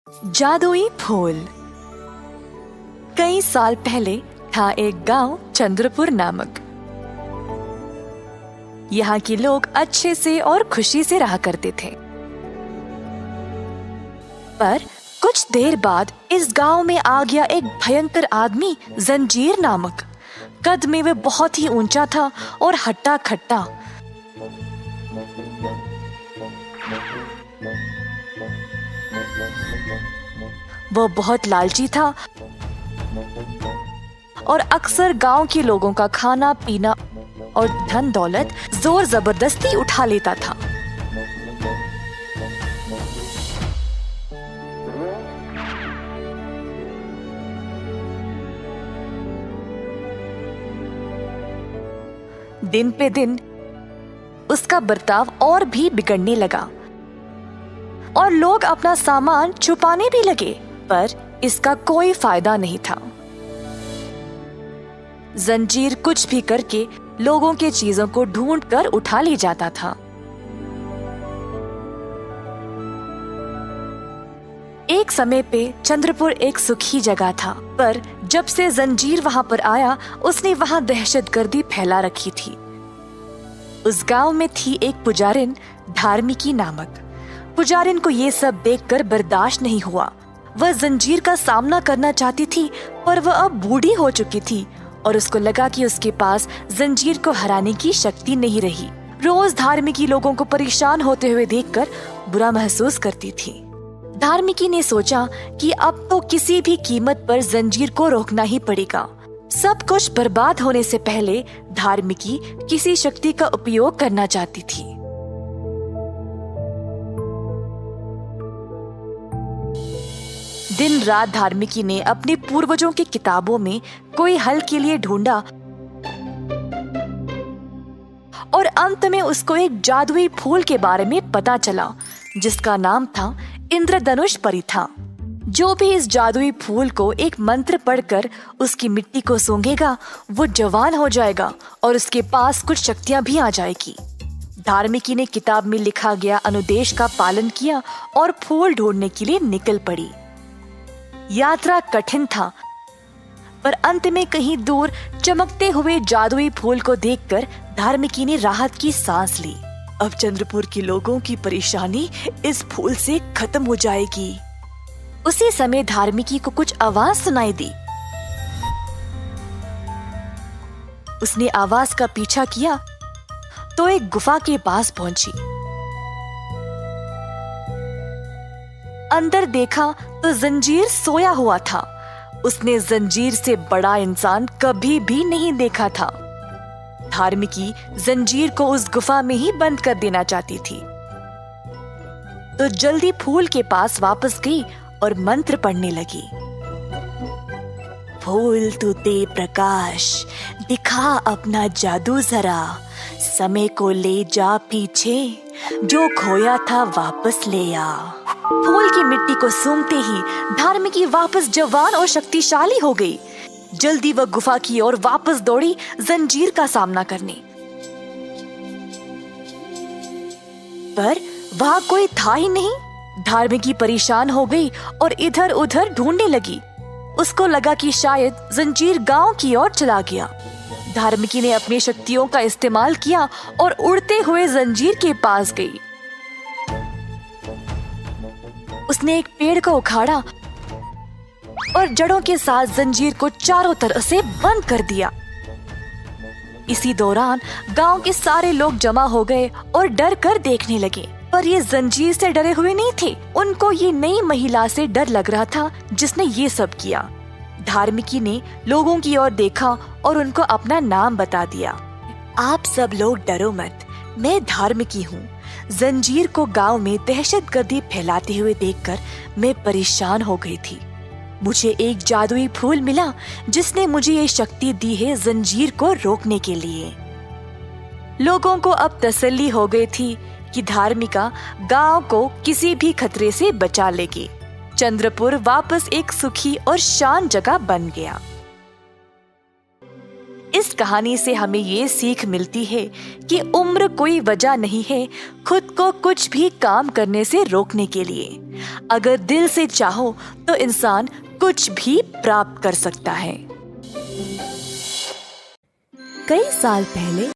जादुई फूल। कई साल पहले था एक गांव चंद्रपुर नामक। यहाँ के लोग अच्छे से और खुशी से रहा करते थे। पर कुछ देर बाद इस गांव में आ गया एक भयंकर आदमी, जंजीर नामक। कद में वह बहुत ही ऊंचा था और हट्टा खट्टा। वो बहुत लालची था और अक्सर गांव के लोगों का खाना पीना और धन दौलत जोर जबरदस्ती उठा लेता था। दिन पे दिन उसका बर्ताव और भी बिगड़ने लगा और लोग अपना सामान छुपाने भी लगे, पर इसका कोई फायदा नहीं था। जंजीर कुछ भी करके लोगों के चीजों को ढूंढ कर उठा ले जाता था। एक समय पे चंद्रपुर एक सुखी जगह था, पर जब से जंजीर वहां पर आया उसने वहां दहशतगर्दी फैला रखी थी। उस गांव में थी एक पुजारिन, धार्मिकी नामक। पुजारिन को ये सब देखकर बर्दाश्त नहीं हुआ। वह जंजीर का सामना करना चाहती थी, पर वह अब बूढ़ी हो चुकी थी और उसको लगा कि उसके पास जंजीर को हराने की शक्ति नहीं रही। रोज धार्मिकी लोगों को परेशान होते हुए देखकर बुरा महसूस करती थी। धार्मिकी ने सोचा कि अब तो किसी भी कीमत पर जंजीर को रोकना ही पड़ेगा। सब कुछ बर्बाद होने से पहले धार्मिकी किसी शक्ति का उपयोग करना चाहती थी। दिन रात धार्मिकी ने अपने पूर्वजों की किताबों में कोई हल के लिए ढूंढा और अंत में उसको एक जादुई फूल के बारे में पता चला, जिसका नाम था इंद्रधनुष परिथा। जो भी इस जादुई फूल को एक मंत्र पढ़कर उसकी मिट्टी को सूंघेगा, वो जवान हो जाएगा और उसके पास कुछ शक्तियां भी आ जाएगी। धार्मिकी ने किताब में लिखा गया अनुदेश का पालन किया और फूल ढूंढने के लिए निकल पड़ी। यात्रा कठिन था, पर अंत में कहीं दूर चमकते हुए जादुई फूल को देखकर धार्मिकी ने राहत की सांस ली। अब चंद्रपुर के लोगों की परेशानी इस फूल से खत्म हो जाएगी। उसी समय धार्मिकी को कुछ आवाज सुनाई दी। उसने आवाज का पीछा किया तो एक गुफा के पास पहुंची। अंदर देखा तो जंजीर सोया हुआ था। उसने जंजीर से बड़ा इंसान कभी भी नहीं देखा था। धार्मिकी जंजीर को उस गुफा में ही बंद कर देना चाहती थी, तो जल्दी फूल के पास वापस गई और मंत्र पढ़ने लगी। फूल तू दे प्रकाश, दिखा अपना जादू जरा, समय को ले जा पीछे, जो खोया था वापस ले आ। फूल की मिट्टी को सूंघते ही धार्मिकी वापस जवान और शक्तिशाली हो गई। जल्दी वह गुफा की ओर वापस दौड़ी जंजीर का सामना करने, पर वहां कोई था ही नहीं। धार्मिकी परेशान हो गई और इधर उधर ढूंढने लगी। उसको लगा कि शायद जंजीर गांव की ओर चला गया। धार्मिकी ने अपनी शक्तियों का इस्तेमाल किया और उड़ते हुए जंजीर के पास गई। उसने एक पेड़ को उखाड़ा और जड़ों के साथ जंजीर को चारों तरफ से बंद कर दिया। इसी दौरान गांव के सारे लोग जमा हो गए और डर कर देखने लगे, पर ये जंजीर से डरे हुए नहीं थे। उनको ये नई महिला से डर लग रहा था जिसने ये सब किया। धार्मिकी ने लोगों की ओर देखा और उनको अपना नाम बता दिया। आप सब लोग डरो मत, मैं धार्मिकी हूँ। जंजीर को गांव में दहशतगर्दी फैलाते हुए देखकर मैं परेशान हो गई थी। मुझे एक जादुई फूल मिला जिसने मुझे ये शक्ति दी है जंजीर को रोकने के लिए। लोगों को अब तसल्ली हो गई थी कि धार्मिका गांव को किसी भी खतरे से बचा लेगी। चंद्रपुर वापस एक सुखी और शांत जगह बन गया। इस कहानी से हमें ये सीख मिलती है कि उम्र कोई वजह नहीं है खुद को कुछ भी काम करने से रोकने के लिए। अगर दिल से चाहो तो इंसान कुछ भी प्राप्त कर सकता है। कई साल पहले